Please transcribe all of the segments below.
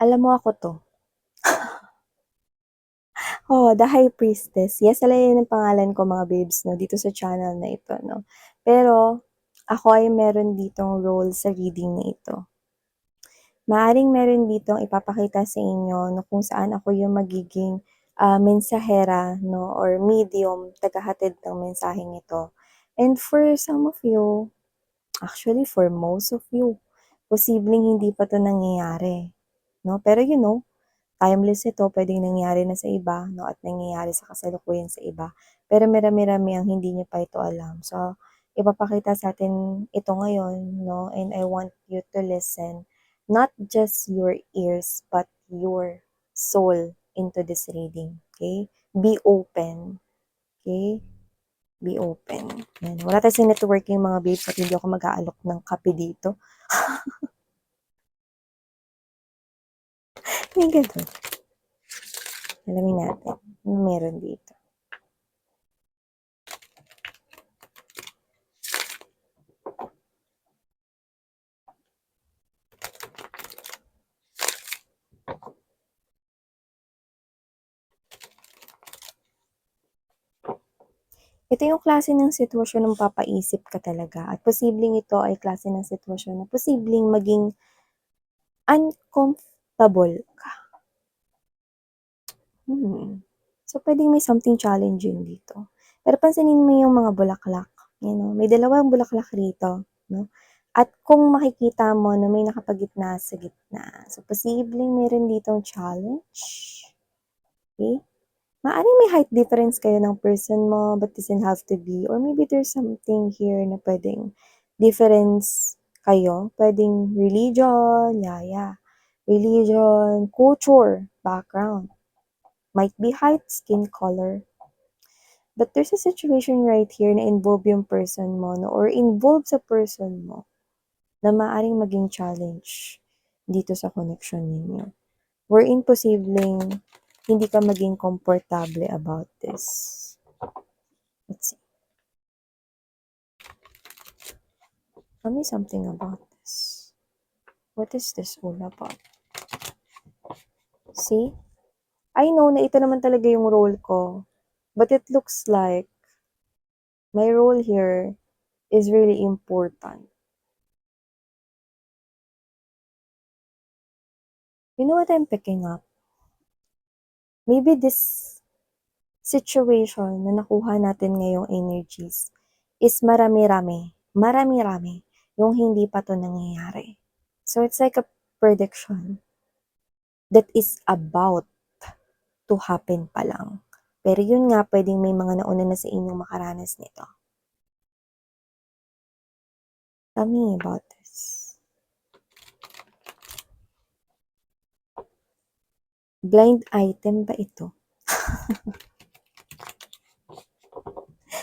Alam mo ako 'to. Oo, The High Priestess. Yes, yan ang pangalan ko mga babes 'no, dito sa channel na ito 'no. Pero ako ay meron ditong role sa reading na ito. Maaaring meron ditong ipapakita sa inyo na kung saan ako yung magiging, mensahera 'no or medium, tagahatid ng mensaheng ito. And for some of you, actually for most of you, posibleng hindi pa 'to nangyayari 'no, pero timeless ito, puwedeng nangyari na sa iba 'no, at nangyayari sa kasalukuyan sa iba. Pero marami-rami ang hindi niyo pa ito alam. So, ipapakita sa'tin ito ngayon 'no, and I want you to listen, not just your ears, but your soul into this reading, okay? Be open, okay? Be open. Yan, wala tayong networking mga babes at hindi ako mag-aalok ng kape dito. May gano'n. Alamin natin, ano meron dito. Ito yung klase ng sitwasyon na mapapaisip ka talaga at posibleng ito ay klase ng sitwasyon na posibleng maging uncomfortable ka. So, puwedeng may something challenging dito. Pero pansinin mo yung mga bulaklak, may dalawang bulaklak rito, 'no? At kung makikita mo na may nakapagitna sa gitna, so posibleng meron ditong challenge, okey? Maaaring may height difference kayo ng person mo, but doesn't have to be, or maybe there's something here na puwedeng difference kayo, puwedeng religion, religion, culture, background, might be height, skin color. But there's a situation right here na involve yung person mo 'no, or involved sa person mo na maaaring maging challenge dito sa connection ninyo. Wherein posibleng hindi ka maging komportable about this. Let's see. Tell me something about this. What is this all about? See? I know na ito naman talaga yung role ko. But it looks like my role here is really important. You know what I'm picking up? Maybe this situation na nakuha natin ngayong energies is marami-rami yung hindi pa 'to nangyayari. So it's like a prediction that is about to happen pa lang. Pero yun nga, puwedeng may mga nauna na sa inyong makaranas nito. Tell me about this. Blind item ba ito?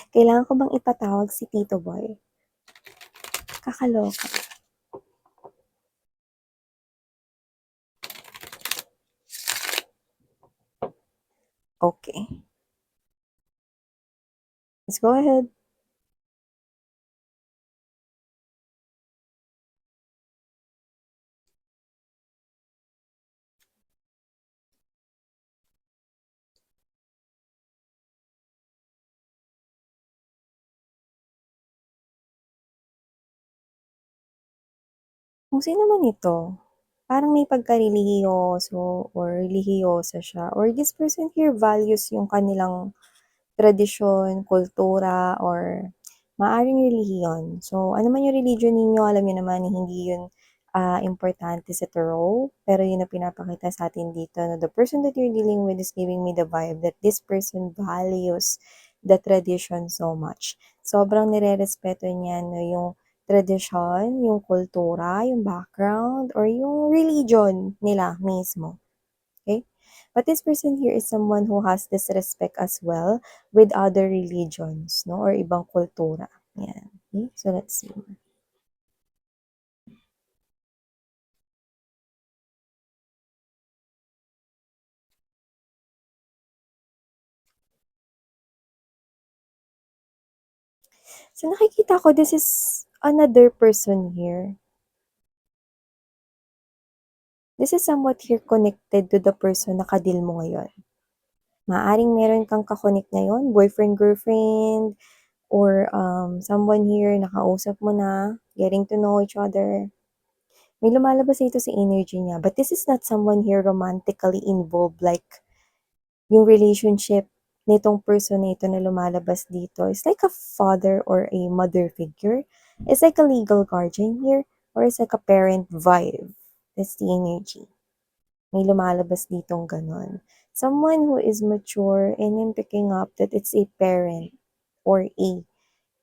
Kailangan ko bang ipatawag si Tito Boy? Kakaloka. Okay. Let's go ahead. Kung sino man ito, parang may pagka-relihiyoso or relihiyosa siya, or this person here values yung kanilang tradisyon, kultura, or maaaring relihiyon. So, ano man yung religion ninyo, alam niyo naman na hindi yun importante sa tarot, pero yun ang pinapakita sa atin dito na the person that you're dealing with is giving me the vibe that this person values the tradition so much. Sobrang nire-respeto niya no, yung tradisyon, yung kultura, yung background, or yung religion nila mismo. Okay? But this person here is someone who has this respect as well with other religions, no? Or ibang kultura. Yan. Okay? So, let's see. So, nakikita ko, this is another person here this is somewhat here connected to the person na kadil mo ngayon. Maaring meron kang kakonek ngayon, boyfriend, girlfriend, or someone here nakausap mo na, getting to know each other. May lumalabas dito sa energy niya. But this is not someone here romantically involved like yung relationship nitong person na ito na lumalabas dito is like a father or a mother figure. It's like a legal guardian here or it's like a parent vibe. That's the energy. May lumalabas ditong ganon. Someone who is mature and I'm picking up that it's a parent or a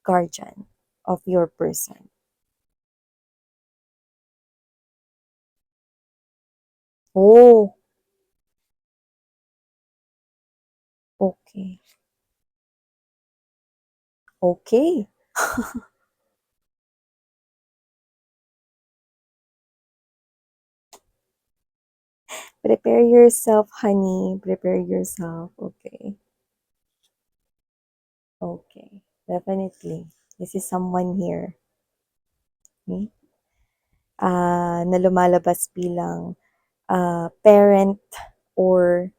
guardian of your person. Oh, okay. Okay. Prepare yourself, honey. Prepare yourself. Okay. Okay. Definitely. This is someone here. Okay? Na lumalabas bilang parent or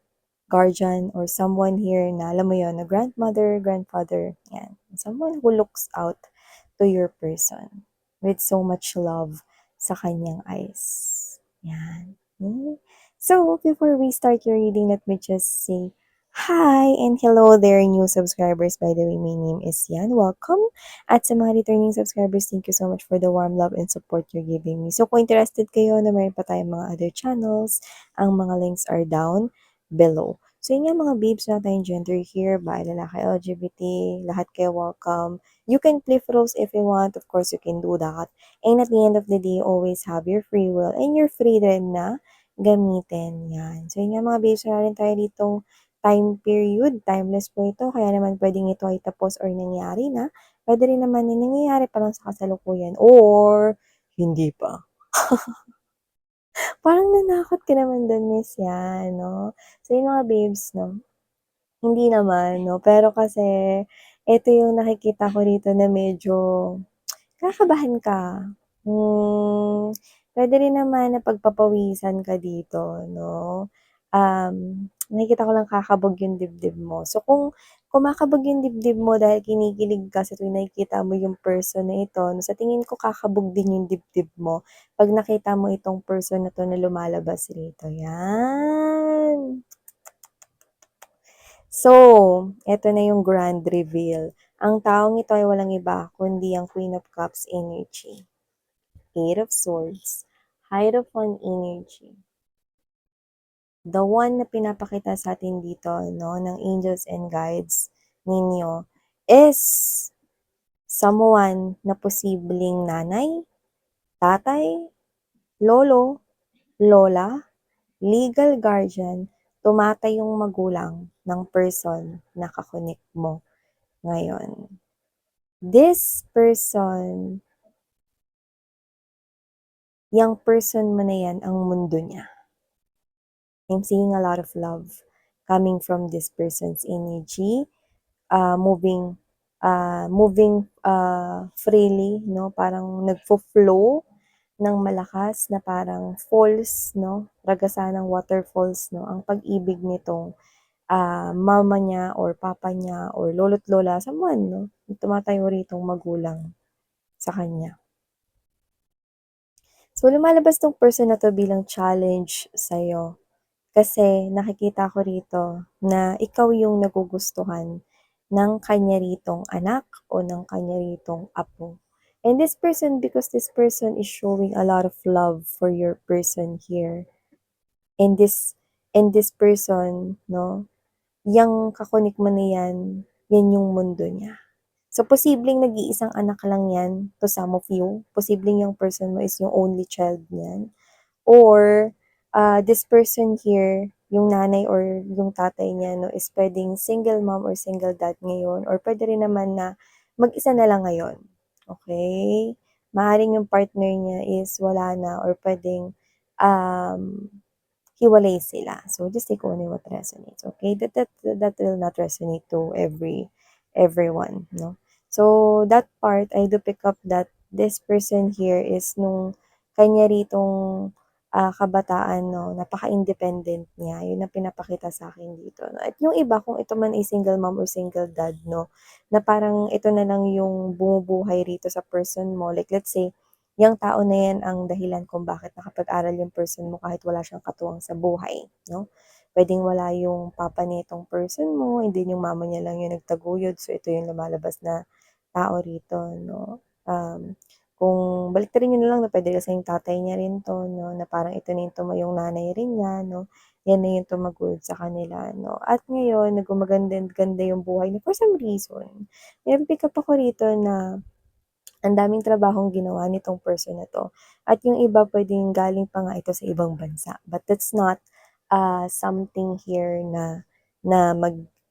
guardian or someone here na alam mo yon na grandmother, grandfather, yan. Someone who looks out to your person with so much love sa kanyang eyes. Yan. Hmm. So, before we start your reading, let me just say hi and hello there, new subscribers. By the way, my name is Yan. Welcome. At sa mga returning subscribers, thank you so much for the warm love and support you're giving me. So, kung interested kayo na mayroon pa tayong mga other channels, ang mga links are down below. So, yun nga mga babes na tayong gender here, by lalaki, LGBT, lahat kayo welcome. You can flip roles if you want. Of course, you can do that. And at the end of the day, always have your free will and you're free rin na gamitin yan. So, yun nga mga babes, na rin tayo ditong time period. Timeless po ito. Kaya naman pwedeng ito ay tapos or nangyari na. Pwede rin naman na nangyayari pa lang sa kasalukuyan or hindi pa. Parang nanakot ka naman dun, Miss Yan, no? So, yung mga babes, no? Hindi naman, no? Pero kasi, ito yung nakikita ko dito na medyo kakabahan ka. Pwede rin naman na pagpapawisan ka dito, no? Nakikita ko lang kakabog yung dibdib mo. So, kung kumakabog yung dibdib mo dahil kinikilig ka sa tuwing nakikita mo yung person na ito, no, sa tingin ko kakabog din yung dibdib mo pag nakita mo itong person na to na lumalabas rito. Yan. So, eto na yung grand reveal. Ang taong ito ay walang iba kundi ang Queen of Cups energy. Eight of Swords, Hierophant energy. The one na pinapakita sa atin dito, no, ng angels and guides ninyo is someone na posibleng nanay, tatay, lolo, lola, legal guardian, tumatay yung magulang ng person na kakonek mo ngayon. This person, yung person mo na yan, ang mundo niya. I'm seeing a lot of love coming from this person's energy, moving freely, no? Parang nagfo-flow ng malakas na parang falls, no? Ragasa ng waterfalls, no? Ang pag-ibig nitong mama niya or papa niya or lolo't lola, someone, no? Tumatayo ritong magulang sa kanya. So, lumalabas tong person na to bilang challenge sa'yo. Kasi nakikita ko rito na ikaw yung nagugustuhan ng kanya ritong anak o ng kanya ritong apo. And this person, because this person is showing a lot of love for your person here. And this person, no, yung kakunik mo na yan, yan yung mundo niya. So, posibleng nag-iisang anak lang yan to some of you. Posibleng yung person mo is yung only child niyan. Or, this person here, yung nanay or yung tatay niya, no, is pwedeng single mom or single dad ngayon. Or pwede rin naman na mag-isa na lang ngayon. Okay? Maaaring yung partner niya is wala na or pwedeng hiwalay sila. So, just take only what resonates. Okay? That will not resonate to everyone. No? So, that part, I do pick up that this person here is nung kanya ritong kabataan 'no, napaka-independent niya, yun ang pinapakita sa'kin dito 'no. At yung iba kung ito man ay single mom or single dad 'no, na parang ito na lang yung bumubuhay rito sa person mo, like let's say, yang tao na yan ang dahilan kung bakit nakapag-aral yung person mo kahit wala siyang katuwang sa buhay 'no. Puwedeng wala yung papa nitong person mo and then yung mama niya lang yung nagtaguyod, so ito yung lumalabas na tao rito 'no. Kung baliktarin niyo na lang na puwede kasing tatay niya rin 'to 'no, na parang ito na yung tumayong nanay rin niya 'no, yan na yung tumaguyod sa kanila 'no. At ngayon na gumaganda-ganda yung buhay niya for some reason, nai-pick up ako rito na ang daming trabahong ginawa nitong person na 'to at yung iba puwedeng galing pa nga ito sa ibang bansa. But that's not, something here na na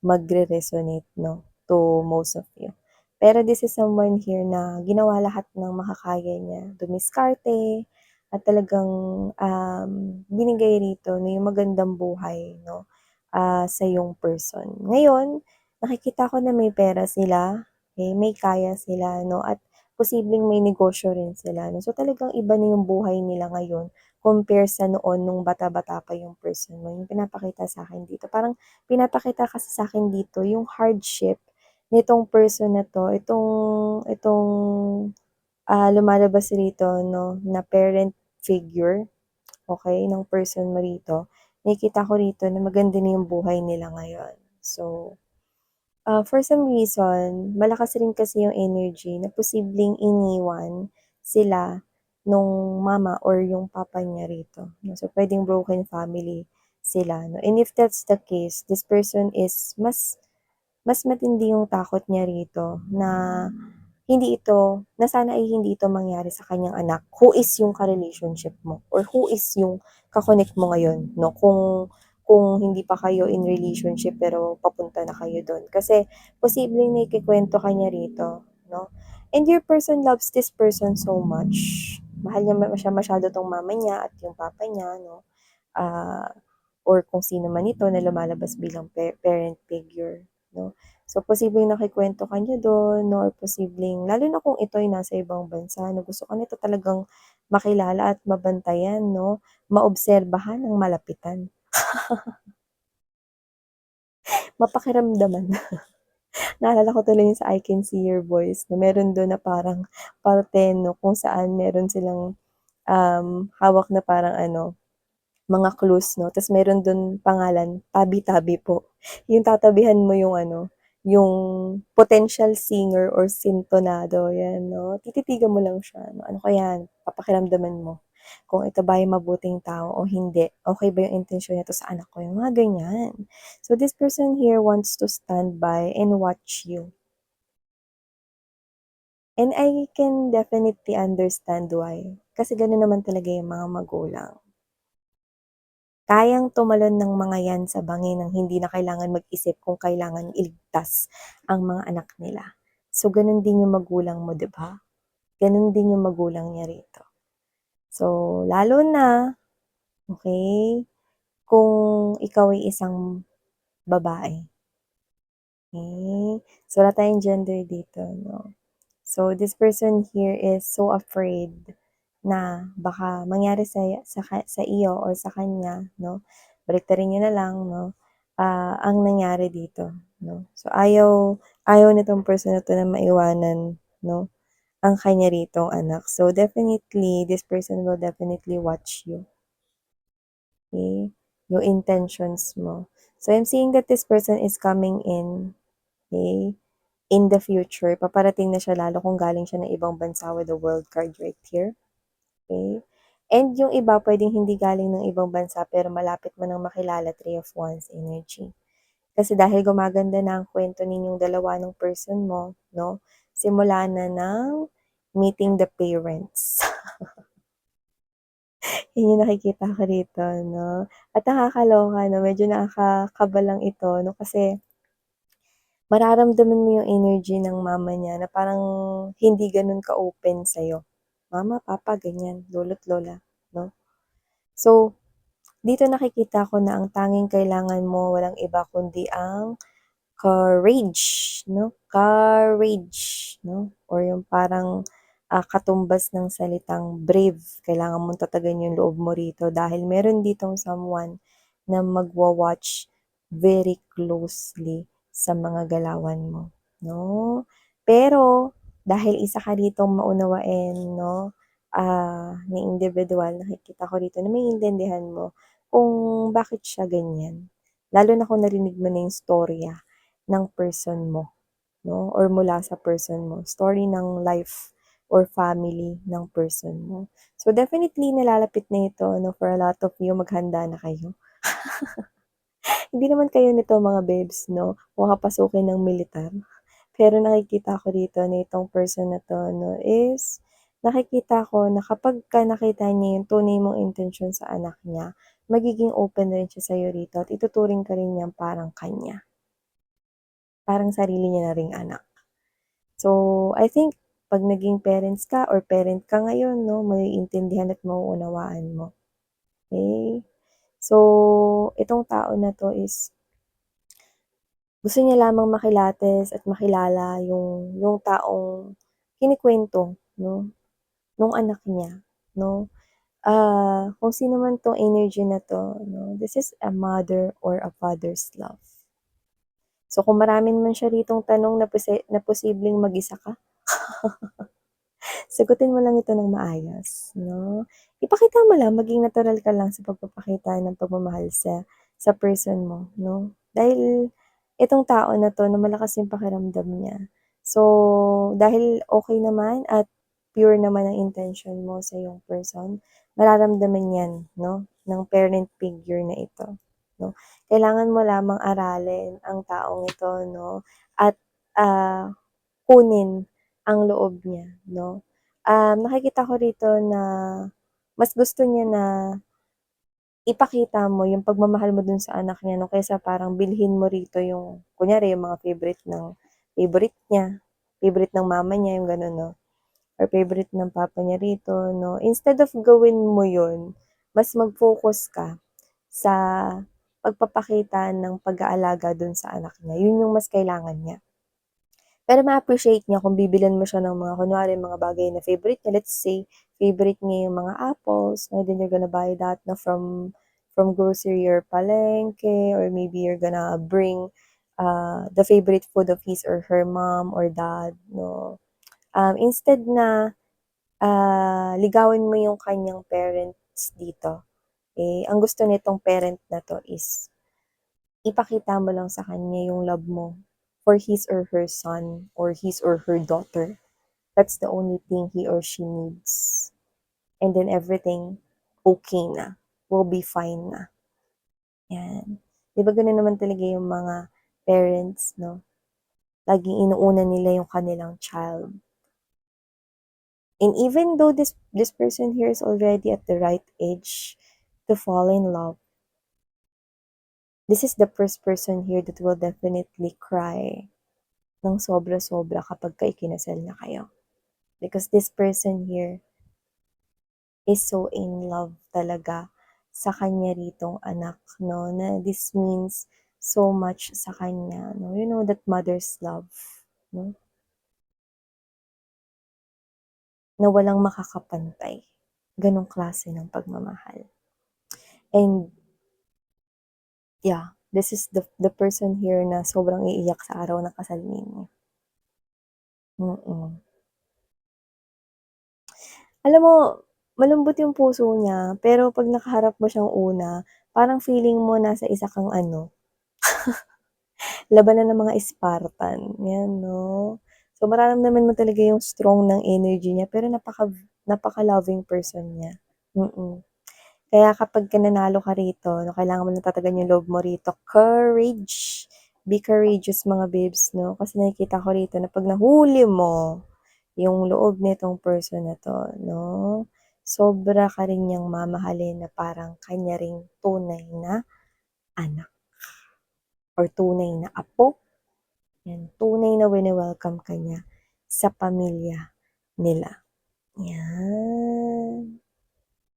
magre-resonate 'no, to most of you. Pero this is someone here na ginawa lahat ng makakaya niya, dumiskarte at talagang, binigay rito na yung magandang buhay 'no, sa yung person. Ngayon, nakikita ko na may pera sila, okey, may kaya sila 'no at posibleng may negosyo rin sila 'no. So, talagang iba na yung buhay nila ngayon compare sa noon nung bata-bata pa yung person mo, yung pinapakita sa'kin dito. Parang pinapakita kasi sa'kin dito yung hardship nitong person na 'to, itong, lumalabas rito 'no, na parent figure, okey, ng person mo rito. Nakikita ko rito na maganda na yung buhay nila ngayon. So, for some reason, malakas rin kasi yung energy na posibleng iniwan sila nung mama or yung papa niya rito, 'no. So, puwedeng broken family sila, 'no, and if that's the case, this person is mas matindi yung takot niya rito na sana ay hindi ito mangyari sa kanyang anak, who is yung ka-relationship mo or who is yung ka-connect mo ngayon 'no, kung hindi pa kayo in relationship pero papunta na kayo dun. Kasi posibleng may ikukuwento ka niya rito 'no, and your person loves this person so much. Mahal niya siya masyado 'tong mama niya at yung papa niya 'no, ah, or kung sino man ito na lumalabas bilang parent figure 'no. So, posibleng nakukuwento ka niya dun 'no or posibleng lalo na kung ito ay nasa ibang bansa 'no, gusto ka nito talagang makilala at mabantayan 'no, maobserbahan ng malapitan, mapakiramdaman. Naalala ko tuloy yung sa I Can See Your Voice na meron dun na parang parte 'no, kung saan meron silang, hawak na parang ano, mga clues 'no, ta's meron dun pangalan, Tabi-Tabi po. Yung tatabihan mo yung ano, yung potential singer or sintonado, 'yan 'no. Tititigan mo lang siya 'no, ano kaya 'yan, papakiramdaman mo kung ito ba ay mabuting tao o hindi. Okey ba yung intensyon nito sa anak ko, yung mga ganyan. So, this person here wants to stand by and watch you. And I can definitely understand why, kasi gano'n naman talaga yung mga magulang. Kayang tumalon ng mga 'yan sa bangin ng hindi na kailangan mag-isip kung kailangan iligtas ang mga anak nila. So, gano'n din yung magulang mo, 'di ba? Gano'n din yung magulang niya rito. So, lalo na, okey, kung ikaw ay isang babae, okey? So, wala tayong gender dito 'no. So, this person here is so afraid na baka mangyari sa iyo or sa kanya 'no, baliktarin niyo na lang 'no, ang nangyari dito 'no. So, ayaw ayaw nitong person na 'to na maiwanan 'no, ang kanya ritong anak. So, definitely this person will definitely watch you, okey, yung intentions mo. So, I'm seeing that this person is coming in, okey, in the future. Paparating na siya lalo kung galing siya ng ibang bansa with the world card right here. Okay. And yung iba puwedeng hindi galing ng ibang bansa pero malapit mo ng makilala, Three of Wands energy. Kasi dahil gumaganda na ang kuwento ninyong dalawa ng person mo 'no, simula na ng meeting the parents. Yun yung nakikita ko rito 'no. At nakakaloka 'no, medyo nakakakaba lang ito 'no, kasi mararamdaman mo yung energy ng mama niya na parang hindi gano'n ka-open sa'yo. Mama, papa, ganyan, lolo't lola 'no. So, dito nakikita ko na ang tanging kailangan mo walang iba kundi ang courage 'no, courage 'no, or yung parang, katumbas ng salitang brave. Kailangan mong tatagan yung loob mo rito dahil meron ditong someone na magwa-watch very closely sa mga galawan mo, 'no? Pero dahil isa ka ditong maunawain, 'no, na individual, nakikita ko rito na maiintindihan mo kung bakit siya ganyan. Lalo na kung narinig mo na yung storya ng person mo, 'no, or mula sa person mo, story ng life or family ng person mo. So, definitely nalalapit na ito 'no, for a lot of you, maghanda na kayo. Hindi naman kayo nito mga babes 'no, papapasukin ng militar. Pero nakikita ko dito na itong person na 'to 'no is, nakikita ko na kapagka nakita niya yung tunay mong intensyon sa anak niya, magiging open rin siya sa'yo rito at ituturing ka rin niyang parang kanya, parang sarili niya na ring anak. So, I think 'pag naging parents ka or parent ka ngayon 'no, maiintindihan at mauunawaan mo, okey? So, itong tao na 'to is gusto niya lamang makilatis at makilala yung taong kinukuwento 'no, nung anak niya 'no. Kung sino man 'tong energy na 'to 'no, this is a mother or a father's love. So, kung marami naman siya ritong tanong na posibleng mag-isa ka, sagutin mo lang ito ng maayos 'no. Ipakita mo lang, maging natural ka lang sa pagpapakita ng pagmamahal sa person mo 'no. Dahil itong tao na 'to na malakas yung pakiramdam niya. So, dahil okey naman at pure naman ang intention mo sa iyong person, mararamdaman 'yan 'no, ng parent figure na ito 'no. Kailangan mo lamang aralin ang taong ito 'no at, kunin ang loob niya 'no. Nakikita ko rito na mas gusto niya na ipakita mo yung pagmamahal mo dun sa anak niya 'no, kaysa parang bilhin mo rito yung kunyari yung mga favorite niya, favorite ng mama niya, yung gano'n 'no, or favorite ng papa niya rito 'no. Instead of gawin mo yun, mas mag-focus ka sa pagpapakita ng pag-aalaga dun sa anak niya, yun yung mas kailangan niya. Pero ma-appreciate niya kung bibilhan mo siya ng mga kunwari mga bagay na favorite niya. Let's say, favorite niya yung mga apples, and then you're gonna buy that na from grocery or palengke, or maybe you're gonna bring the favorite food of his or her mom or dad, no? Instead na ligawin mo yung kanyang parents dito, eh, ang gusto nitong parent na 'to is ipakita mo lang sa kanya yung love mo for his or her son or his or her daughter. That's the only thing he or she needs. And then everything okay na, will be fine na. Yan. 'Di ba gano'n naman talaga yung mga parents 'no, laging inuuna nila yung kanilang child. And even though this person here is already at the right age to fall in love, this is the first person here that will definitely cry ng sobra-sobra kapagka ikinasal na kayo. Because this person here is so in love talaga sa kanya ritong anak 'no, na this means so much sa kanya 'no, you know that mother's love 'no, na walang makakapantay, gano'ng klase ng pagmamahal. And yeah, this is the person here na sobrang iiyak sa araw ng kasal ninyo, mm. Alam mo, malambot yung puso niya, pero 'pag nakaharap mo siyang una, parang feeling mo nasa isa kang ano, labanan ng mga Spartan, 'yan 'no. So, mararamdaman mo talaga yung strong ng energy niya, pero napaka-loving person niya, mm. Kaya kapagka nanalo ka rito 'no, kailangan mo lang tatagan yung loob mo rito, courage. Be courageous mga babes 'no, kasi nakikita ko rito na 'pag nahuli mo yung loob nitong person na 'to 'no, sobra ka rin niyang mamahalin na parang kanya ring tunay na anak or tunay na apo, 'yan, tunay na wini-welcome ka niya sa pamilya nila, 'yan.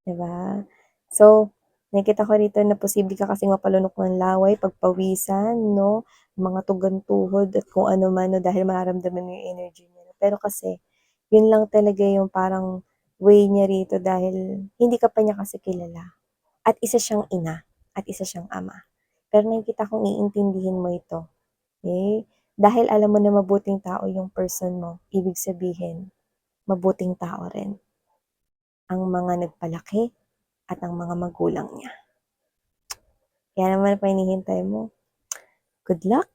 'Di ba? So, nakikita ko rito na posible ka kasing mapalunok ng laway, pagpawisan 'no, mga tugan-tuhod at kung ano man 'no, dahil mararamdaman mo yung energy niya. Pero kasi Yun lang talaga yung parang way niya rito dahil hindi ka pa niya kasi kilala. At isa siyang ina, at isa siyang ama. Pero nakikita kong iintindihin mo ito, eh, dahil alam mo na mabuting tao yung person mo, ibig sabihin, mabuting tao rin ang mga nagpalaki at ang mga magulang niya. Kaya naman pa hinihintay mo. Good luck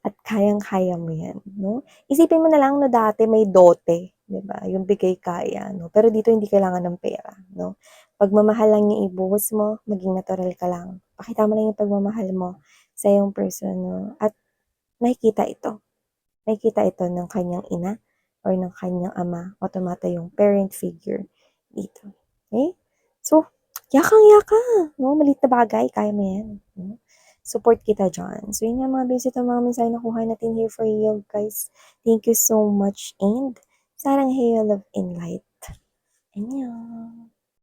at kayang-kaya mo yan, no? Isipin mo na lang na dati may dote, 'di ba? Yung bigay kaya, no? Pero dito hindi kailangan ng pera, no? Pagmamahal lang yung ibuhos mo, maging natural ka lang. Pakita mo lang yung pagmamahal mo sa iyong person, no? At makikita ito. Makikita ito ng kanyang ina or ng kanyang ama o yung parent figure dito. Okay? So, yakang-yaka, no? Maliit na bagay, kaya mo yan. No? Support kita dyan. So, yun nga mga basic ang mga mensahe na kuha natin here for you, guys. Thank you so much and sarang hayo love and light. Annyeong!